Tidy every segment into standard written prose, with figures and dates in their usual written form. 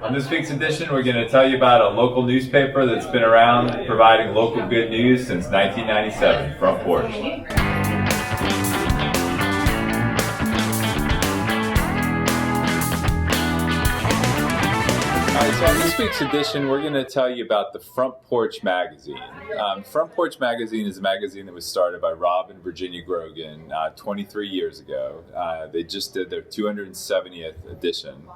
On this week's edition, we're going to tell you about a local newspaper that's been around providing local good news since 1997, Front Porch. All right, so on this week's edition, we're going to tell you about the Front Porch magazine. Front Porch magazine is a magazine that was started by Rob and Virginia Grogan 23 years ago. They just did their 270th edition.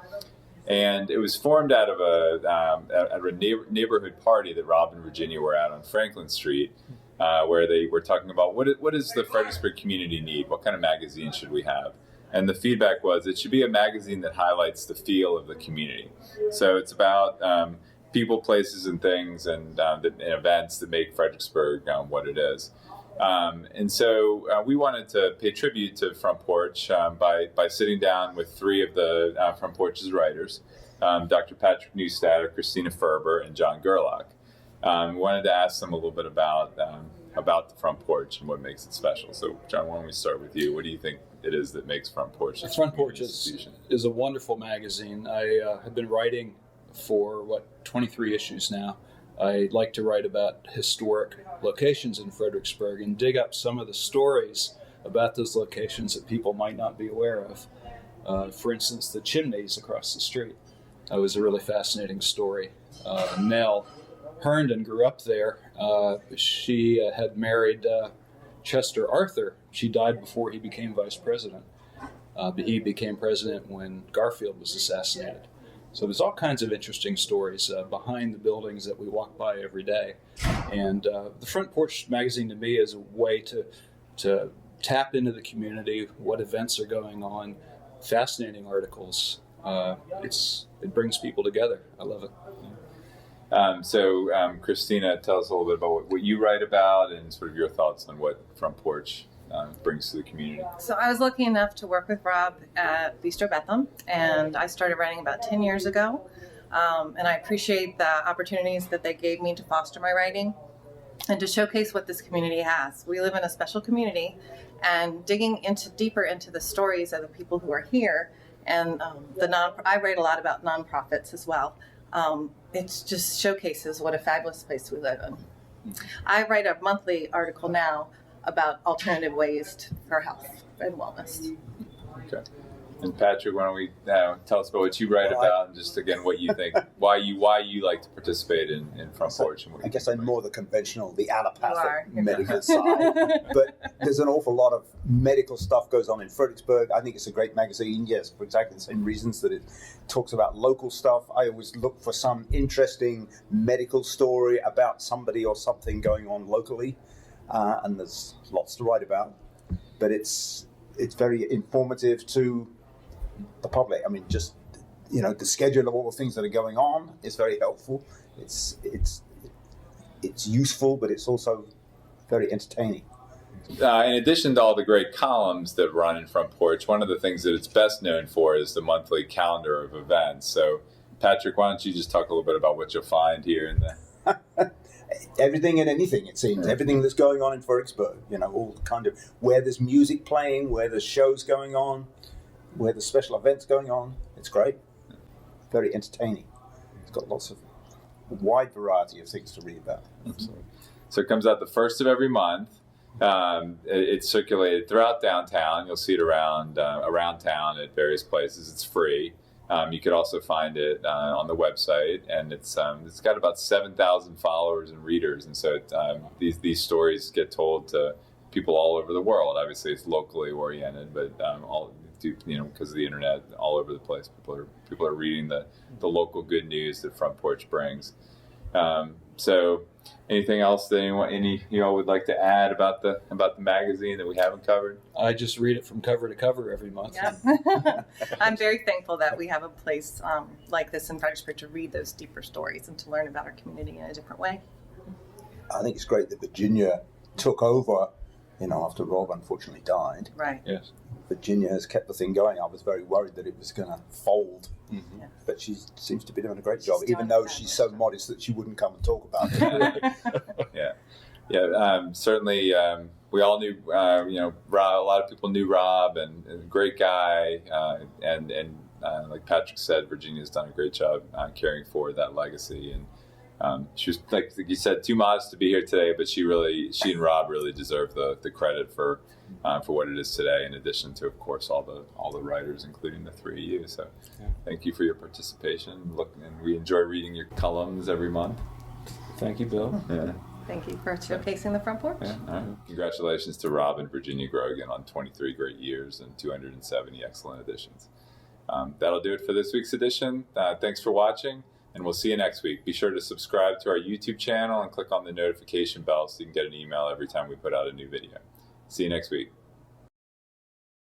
And it was formed out of a neighborhood party that Rob and Virginia were at on Franklin Street, where they were talking about what does the Fredericksburg community need? What kind of magazine should we have? And the feedback was it should be a magazine that highlights the feel of the community. So it's about people, places, and things, and events that make Fredericksburg what it is. And so we wanted to pay tribute to Front Porch by sitting down with three of the Front Porch's writers, Dr. Patrick Neustatter, Christina Ferber, and John Gerlach. We wanted to ask them a little bit about the Front Porch and what makes it special. So, John, why don't we start with you? What do you think it is that makes Front Porch? Front Porch is a wonderful magazine. I have been writing for 23 issues now. I like to write about historic locations in Fredericksburg and dig up some of the stories about those locations that people might not be aware of. For instance, the chimneys across the street. That was a really fascinating story. Nell Herndon grew up there. She had married Chester Arthur. She died before he became vice president. But he became president when Garfield was assassinated. So there's all kinds of interesting stories behind the buildings that we walk by every day. And the Front Porch magazine to me is a way to tap into the community, what events are going on, fascinating articles. It brings people together. I love it. So Christina, tell us a little bit about what you write about and sort of your thoughts on what Front Porch brings to the community. So I was lucky enough to work with Rob at Bistro Bethlehem, and I started writing about 10 years ago. And I appreciate the opportunities that they gave me to foster my writing and to showcase what this community has. We live in a special community, and digging deeper into the stories of the people who are here, and I write a lot about nonprofits as well. It just showcases what a fabulous place we live in. I write a monthly article now about alternative ways for health and wellness. Okay. And Patrick, why don't we tell us about what you write about, and just again what you think, why you like to participate in Front Porch. And I guess I'm more the conventional, the allopathic medical side. But there's an awful lot of medical stuff goes on in Fredericksburg. I think it's a great magazine, yes, for exactly the same reasons that it talks about local stuff. I always look for some interesting medical story about somebody or something going on locally. And there's lots to write about, but it's very informative to the public. I mean, just the schedule of all the things that are going on is very helpful. It's useful, but it's also very entertaining. In addition to all the great columns that run in Front Porch, one of the things that it's best known for is the monthly calendar of events. So, Patrick, why don't you just talk a little bit about what you'll find here in the everything and anything, it seems. Everything that's going on in Fredericksburg, all kind of where there's music playing, where there's shows going on, where there's special events going on. It's great. Very entertaining. It's got lots of wide variety of things to read about. Absolutely. So it comes out the first of every month. It's circulated throughout downtown. You'll see it around town at various places. It's free. You could also find it on the website, and it's got about 7,000 followers and readers, and so these stories get told to people all over the world. Obviously, it's locally oriented, but because of the internet, all over the place, people are reading the local good news that Front Porch brings. So, anything else that you all would like to add about the magazine that we haven't covered? I just read it from cover to cover every month. Yeah. I'm very thankful that we have a place like this in Fredericksburg to read those deeper stories and to learn about our community in a different way. I think it's great that Virginia took over, after Rob unfortunately died. Right. Yes. Virginia has kept the thing going. I was very worried that it was going to fold. Mm-hmm. Yeah. But she seems to be doing a great job, even though she's so modest that she wouldn't come and talk about it. Certainly. We all knew, Rob. A lot of people knew Rob, and a great guy, and like Patrick said, Virginia's done a great job carrying forward that legacy. And she was, like you said, too modest to be here today, but she and Rob really deserve the credit for what it is today, in addition to, of course, all the writers, including the three of you. So thank you for your participation. And we enjoy reading your columns every month. Thank you, Bill. Yeah. Thank you for showcasing the Front Porch. Yeah. All right. Congratulations to Rob and Virginia Grogan on 23 great years and 270 excellent editions. That'll do it for this week's edition. Thanks for watching, and we'll see you next week. Be sure to subscribe to our YouTube channel and click on the notification bell so you can get an email every time we put out a new video. See you next week.